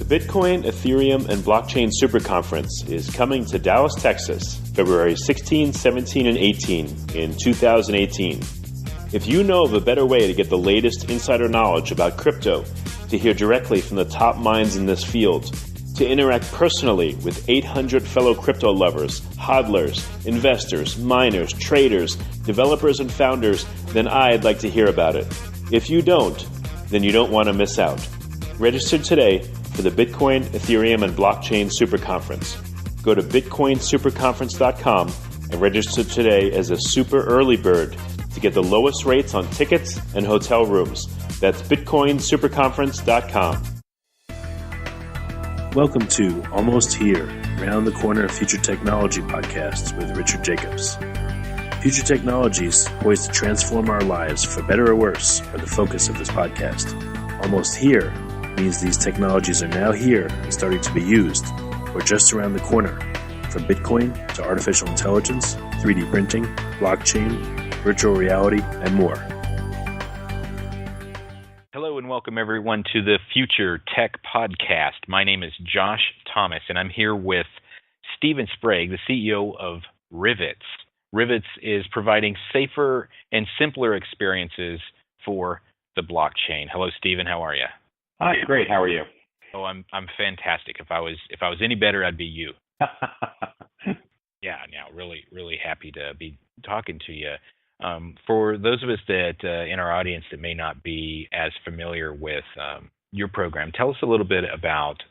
The Bitcoin, Ethereum, and Blockchain Super Conference is coming to Dallas, Texas, February 16, 17, and 18 in 2018. If you know of a better way to get the latest insider knowledge about crypto, to hear directly from the top minds in this field, to interact personally with 800 fellow crypto lovers, hodlers, investors, miners, traders, developers, and founders, then I'd like to hear about it. If you don't, then you don't want to miss out. Register today for the Bitcoin, Ethereum, and Blockchain Super Conference. Go to bitcoinsuperconference.com and register today as a super early bird to get the lowest rates on tickets and hotel rooms. That's bitcoinsuperconference.com. Welcome to Almost Here, Round the Corner Future Technology Podcasts with Richard Jacobs. Future technologies poised to transform our lives for better or worse are the focus of this podcast. Almost Here means these technologies are now here and starting to be used, or just around the corner, from Bitcoin to artificial intelligence, 3D printing, blockchain, virtual reality, and more. Hello and welcome everyone to the Future Tech Podcast. My name is Josh Thomas and I'm here with Stephen Sprague, the CEO of Rivetz. Rivetz is providing safer and simpler experiences for the blockchain. Hello, Stephen. How are you? Hi, great. How are you? Oh, I'm fantastic. If I was any better, I'd be you. Yeah, really happy to be talking to you. For those of us that in our audience that may not be as familiar with your program, tell us a little bit about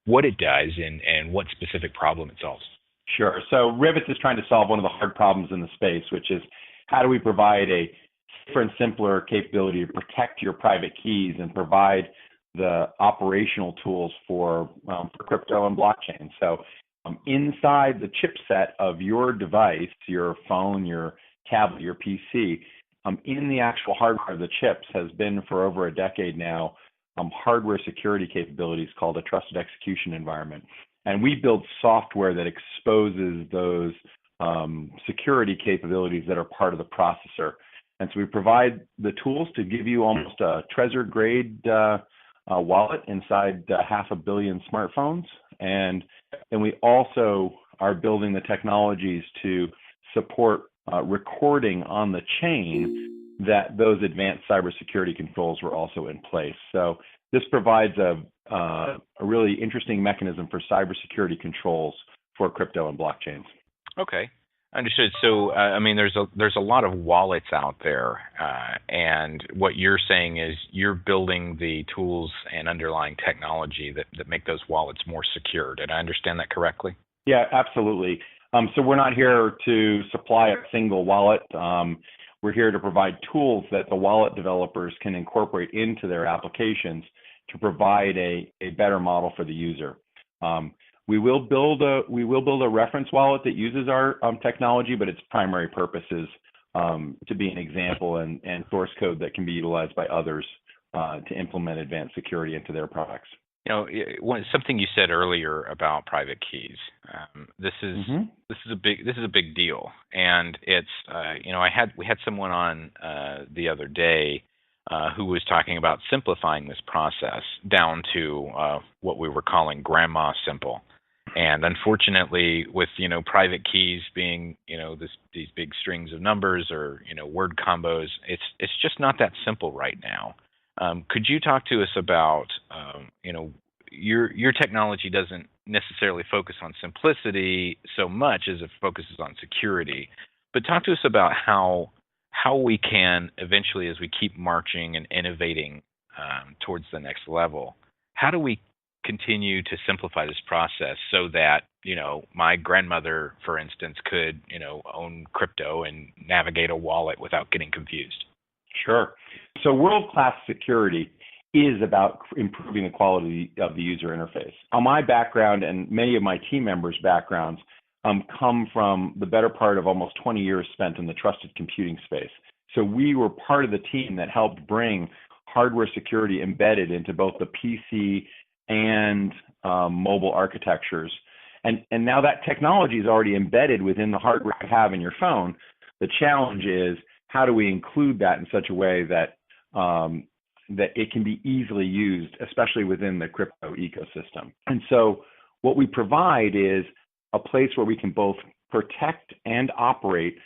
what it does and what specific problem it solves. Sure. So Rivetz is trying to solve one of the hard problems in the space, which is how do we provide a safer and simpler capability to protect your private keys and provide the operational tools for crypto and blockchain. So inside the chipset of your device, your phone, your tablet, your PC, in the actual hardware of the chips has been for over a decade now hardware security capabilities called a trusted execution environment. And we build software that exposes those security capabilities that are part of the processor. And so we provide the tools to give you almost a Trezor-grade wallet inside 500 million smartphones. And then we also are building the technologies to support recording on the chain that those advanced cybersecurity controls were also in place. So this provides a really interesting mechanism for cybersecurity controls for crypto and blockchains. Okay, understood. So, there's a lot of wallets out there, and what you're saying is you're building the tools and underlying technology that make those wallets more secure. Did I understand that correctly? Yeah, absolutely. So we're not here to supply a single wallet. We're here to provide tools that the wallet developers can incorporate into their applications to provide a better model for the user. We will build a reference wallet that uses our technology, but its primary purpose is to be an example and source code that can be utilized by others to implement advanced security into their products. You know, something you said earlier about private keys. This is a big deal, and it's we had someone on the other day who was talking about simplifying this process down to what we were calling grandma simple. And unfortunately, with private keys being these big strings of numbers or word combos, it's just not that simple right now. Could you talk to us about your technology doesn't necessarily focus on simplicity so much as it focuses on security, but talk to us about how we can eventually, as we keep marching and innovating towards the next level, how do we continue to simplify this process so that my grandmother, for instance, could own crypto and navigate a wallet without getting confused? Sure. So world-class security is about improving the quality of the user interface. My background and many of my team members' backgrounds come from the better part of almost 20 years spent in the trusted computing space. So we were part of the team that helped bring hardware security embedded into both the PC and mobile architectures. And now that technology is already embedded within the hardware you have in your phone. The challenge is how do we include that in such a way that that it can be easily used, especially within the crypto ecosystem. And so what we provide is a place where we can both protect and operate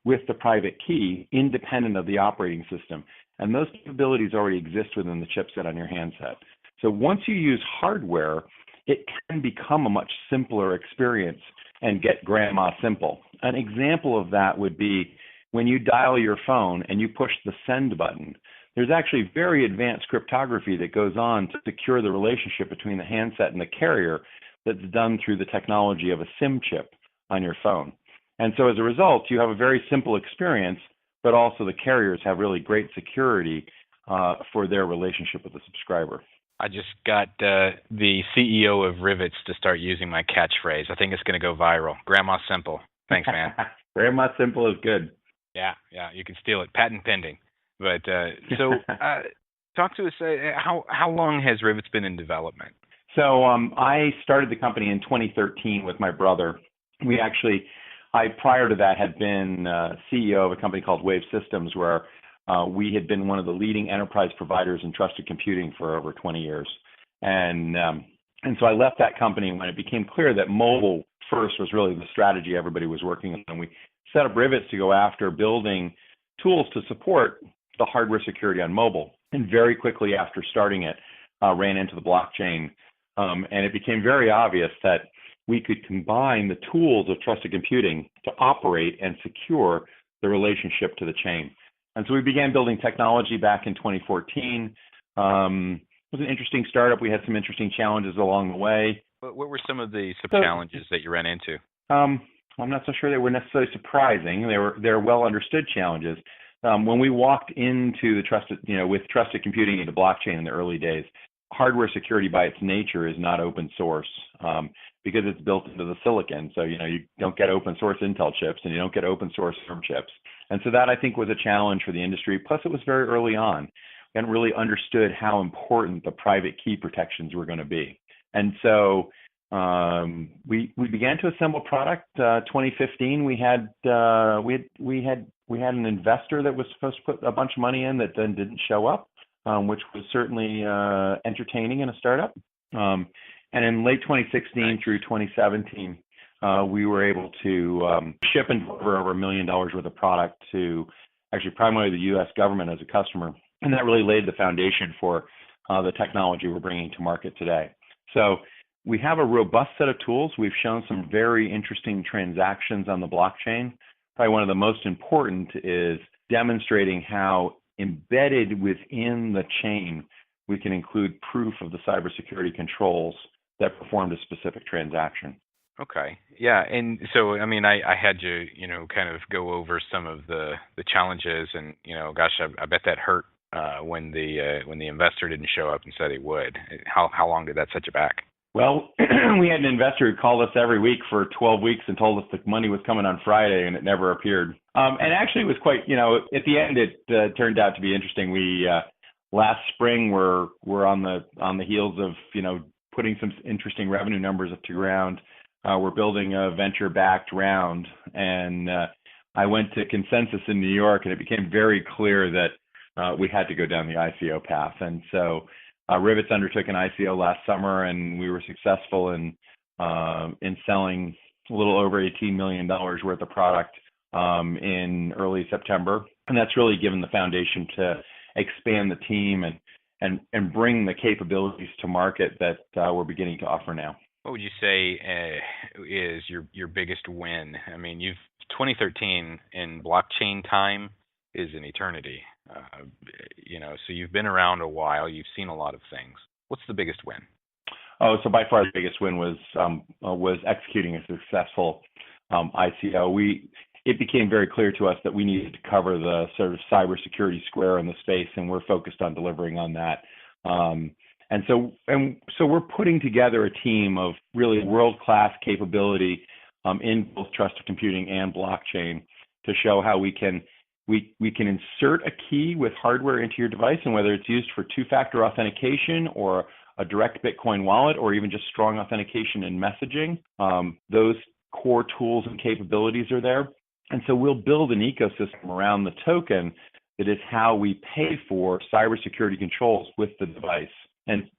with the private key independent of the operating system. And those capabilities already exist within the chipset on your handset. So once you use hardware, it can become a much simpler experience and get grandma simple. An example of that would be when you dial your phone and you push the send button. There's actually very advanced cryptography that goes on to secure the relationship between the handset and the carrier that's done through the technology of a SIM chip on your phone. And so as a result, you have a very simple experience, but also the carriers have really great security for their relationship with the subscriber. I just got the CEO of Rivetz to start using my catchphrase. I think it's going to go viral. Grandma Simple. Thanks, man. Grandma Simple is good. Yeah, you can steal it. Patent pending. But so talk to us, how long has Rivetz been in development? So I started the company in 2013 with my brother. I prior to that had been CEO of a company called Wave Systems, where we had been one of the leading enterprise providers in trusted computing for over 20 years. And so I left that company when it became clear that mobile first was really the strategy everybody was working on. We set up Rivetz to go after building tools to support the hardware security on mobile. And very quickly after starting it, ran into the blockchain. And it became very obvious that we could combine the tools of trusted computing to operate and secure the relationship to the chain. And so we began building technology back in 2014. It was an interesting startup. We had some interesting challenges along the way. What were some of the challenges that you ran into? I'm not so sure they were necessarily surprising. They were well understood challenges. When we walked into the with trusted computing into blockchain in the early days, hardware security by its nature is not open source because it's built into the silicon. So, you don't get open source Intel chips and you don't get open source ARM chips. And so that, I think, was a challenge for the industry. Plus, it was very early on. We hadn't really understood how important the private key protections were going to be. And so we began to assemble product. 2015, we had an investor that was supposed to put a bunch of money in that then didn't show up, which was certainly entertaining in a startup. And in late 2016 through 2017, we were able to ship and deliver over $1 million worth of product to actually primarily the U.S. government as a customer. And that really laid the foundation for the technology we're bringing to market today. So we have a robust set of tools. We've shown some very interesting transactions on the blockchain. Probably one of the most important is demonstrating how embedded within the chain we can include proof of the cybersecurity controls that performed a specific transaction. Okay. Yeah. And so, I mean, I had you, kind of go over some of the challenges and, gosh, I bet that hurt when the investor didn't show up and said he would. How long did that set you back? Well, we had an investor who called us every week for 12 weeks and told us the money was coming on Friday and it never appeared. And actually it was quite, at the end it turned out to be interesting. We last spring we're on the heels of, putting some interesting revenue numbers up to ground. We're building a venture-backed round, and I went to Consensus in New York, and it became very clear that we had to go down the ICO path. And so Rivetz undertook an ICO last summer, and we were successful in selling a little over $18 million worth of product in early September. And that's really given the foundation to expand the team and bring the capabilities to market that we're beginning to offer now. What would you say is your biggest win? I mean, 2013 in blockchain time is an eternity. So you've been around a while. You've seen a lot of things. What's the biggest win? Oh, so by far the biggest win was executing a successful ICO. It became very clear to us that we needed to cover the sort of cybersecurity square in the space, and we're focused on delivering on that. And so we're putting together a team of really world-class capability in both trusted computing and blockchain to show how we can insert a key with hardware into your device, and whether it's used for two-factor authentication or a direct Bitcoin wallet or even just strong authentication and messaging, those core tools and capabilities are there. And so we'll build an ecosystem around the token that is how we pay for cybersecurity controls with the device. And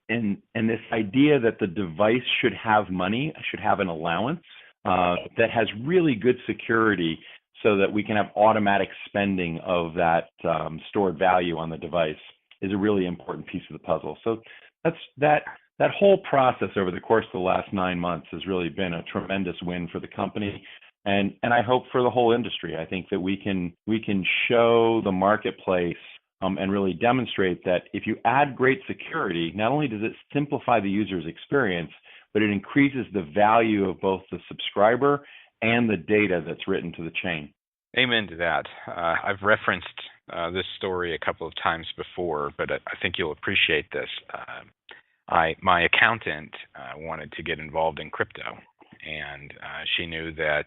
this idea that the device should have money, should have an allowance that has really good security so that we can have automatic spending of that stored value on the device is a really important piece of the puzzle. So that whole process over the course of the last 9 months has really been a tremendous win for the company. And I hope for the whole industry. I think that we can show the marketplace and really demonstrate that if you add great security, not only does it simplify the user's experience, but it increases the value of both the subscriber and the data that's written to the chain. Amen to that. I've referenced this story a couple of times before, but I think you'll appreciate this. My accountant wanted to get involved in crypto, and she knew that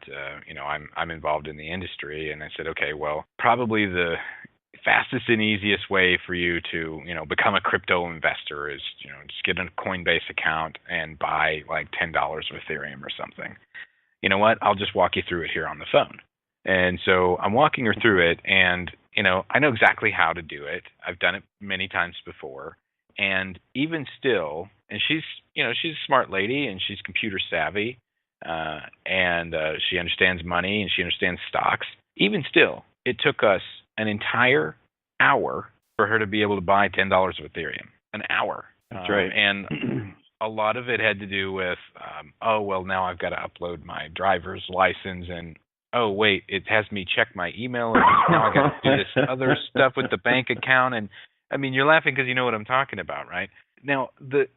I'm involved in the industry, and I said, okay, well, probably the fastest and easiest way for you to become a crypto investor is just get a Coinbase account and buy like $10 of Ethereum or something. You know what? I'll just walk you through it here on the phone. And so I'm walking her through it, and I know exactly how to do it. I've done it many times before. And even still, and she's a smart lady and she's computer savvy, and she understands money and she understands stocks. Even still, it took us an entire hour for her to be able to buy $10 of Ethereum. An hour. That's right. And a lot of it had to do with, now I've got to upload my driver's license, and oh wait, it has me check my email, and now I got to do this other stuff with the bank account. And I mean, you're laughing because you know what I'm talking about, right? Now, the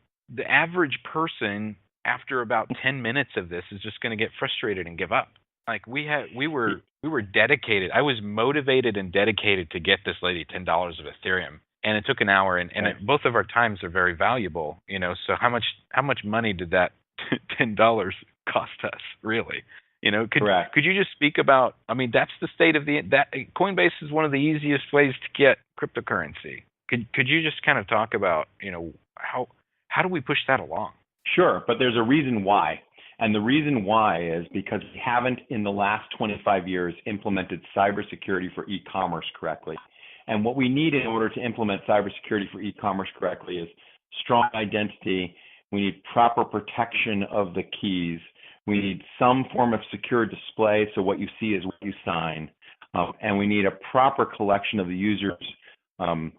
average person, after about 10 minutes of this, is just going to get frustrated and give up. Like we were dedicated. I was motivated and dedicated to get this lady $10 of Ethereum, and it took an hour. And both of our times are very valuable, So how much money did that $10 cost us, really? Could you just speak about? I mean, that's the state of that Coinbase is one of the easiest ways to get cryptocurrency. Could you just kind of talk about, how do we push that along? Sure, but there's a reason why. And the reason why is because we haven't in the last 25 years implemented cybersecurity for e-commerce correctly. And what we need in order to implement cybersecurity for e-commerce correctly is strong identity. We need proper protection of the keys. We need some form of secure display, so what you see is what you sign. And we need a proper collection of the user's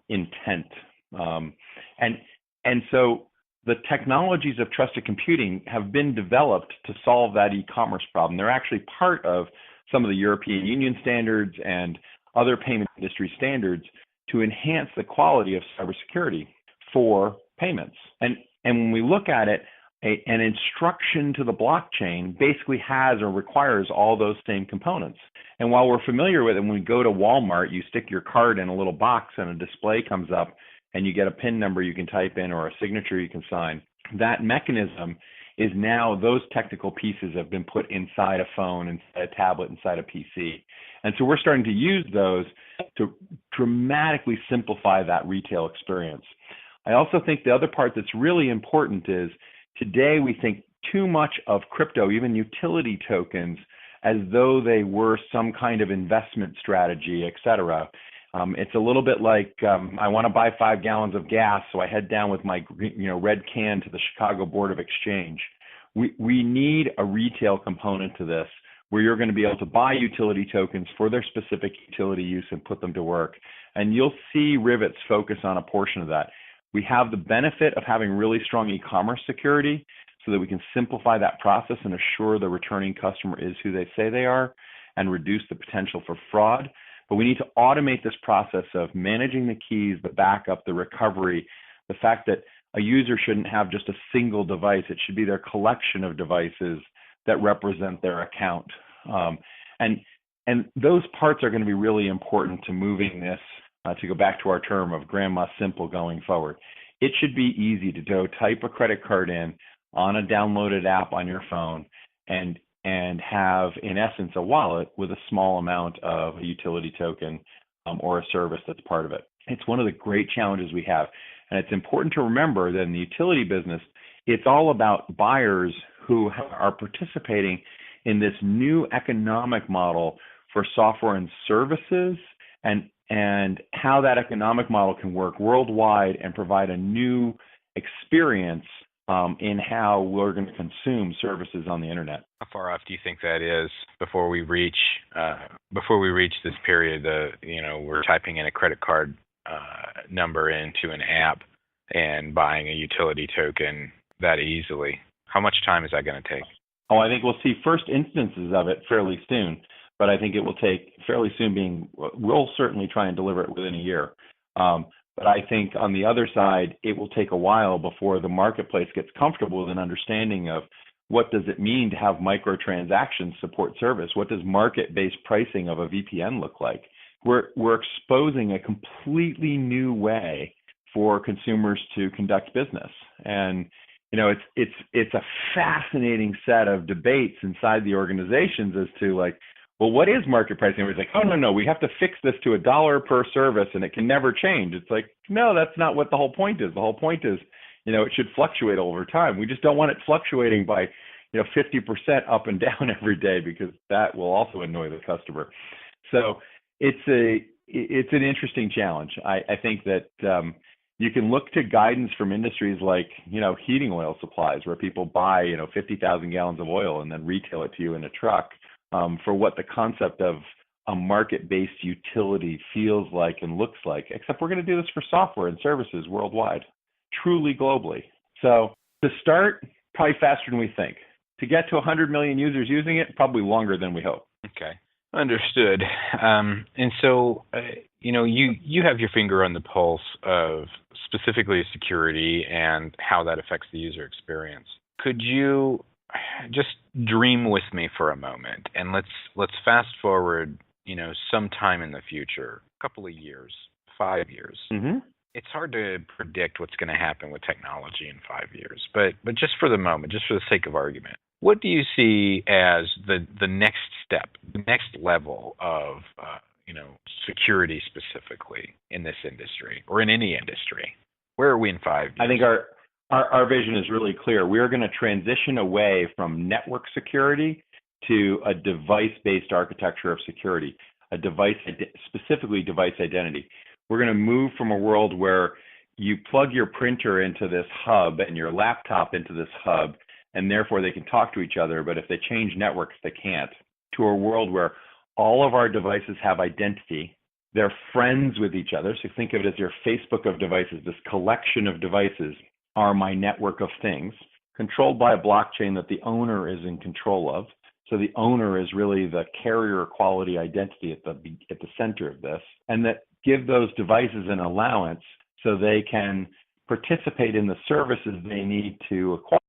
intent. And so the technologies of trusted computing have been developed to solve that e-commerce problem. They're actually part of some of the European Union standards and other payment industry standards to enhance the quality of cybersecurity for payments. And when we look at it, an instruction to the blockchain basically has or requires all those same components. And while we're familiar with it, when we go to Walmart, you stick your card in a little box and a display comes up and you get a PIN number you can type in or a signature you can sign. That mechanism is now, those technical pieces have been put inside a phone, inside a tablet, inside a PC. And so we're starting to use those to dramatically simplify that retail experience. I also think the other part that's really important is today we think too much of crypto, even utility tokens, as though they were some kind of investment strategy, et cetera. It's a little bit like I want to buy 5 gallons of gas, so I head down with my red can to the Chicago Board of Exchange. We need a retail component to this where you're going to be able to buy utility tokens for their specific utility use and put them to work. And you'll see Rivetz focus on a portion of that. We have the benefit of having really strong e-commerce security so that we can simplify that process and assure the returning customer is who they say they are and reduce the potential for fraud. But we need to automate this process of managing the keys, the backup, the recovery, the fact that a user shouldn't have just a single device. It should be their collection of devices that represent their account. And those parts are going to be really important to moving this, to go back to our term of grandma simple going forward. It should be easy to go type a credit card in on a downloaded app on your phone and have, in essence, a wallet with a small amount of a utility token or a service that's part of it. It's one of the great challenges we have. And it's important to remember that in the utility business, it's all about buyers who are participating in this new economic model for software and services and and how that economic model can work worldwide and provide a new experience in how we're going to consume services on the internet. How far off do you think that is before we reach this period? We're typing in a credit card number into an app and buying a utility token that easily. How much time is that going to take? Oh, I think we'll see first instances of it fairly soon, but I think it will take fairly soon. We'll certainly try and deliver it within a year. But I think on the other side, it will take a while before the marketplace gets comfortable with an understanding of what does it mean to have microtransactions support service? What does market-based pricing of a VPN look like? We're exposing a completely new way for consumers to conduct business. And it's a fascinating set of debates inside the organizations as to well, what is market pricing? Everybody's like, oh, no, we have to fix this to $1 per service and it can never change. It's like, no, that's not what the whole point is. The whole point is, it should fluctuate over time. We just don't want it fluctuating by, 50% up and down every day, because that will also annoy the customer. So it's an interesting challenge. I think that you can look to guidance from industries like, heating oil supplies, where people buy, 50,000 gallons of oil and then retail it to you in a truck. For what the concept of a market-based utility feels like and looks like, except we're going to do this for software and services worldwide, truly globally. So to start, probably faster than we think. To get to 100 million users using it, probably longer than we hope. Okay, understood. And so, you have your finger on the pulse of specifically security and how that affects the user experience. Could you just dream with me for a moment, and let's fast forward, sometime in the future, a couple of years, 5 years. Mm-hmm. It's hard to predict what's going to happen with technology in 5 years, but just for the moment, just for the sake of argument, what do you see as the next step, the next level of security specifically in this industry or in any industry? Where are we in 5 years? I think our vision is really clear. We are going to transition away from network security to a device-based architecture of security, specifically device identity. We're going to move from a world where you plug your printer into this hub and your laptop into this hub, and therefore they can talk to each other, but if they change networks, they can't, to a world where all of our devices have identity. They're friends with each other. So think of it as your Facebook of devices. This collection of devices are my network of things, controlled by a blockchain that the owner is in control of. So the owner is really the carrier quality identity at the center of this, and that give those devices an allowance so they can participate in the services they need to acquire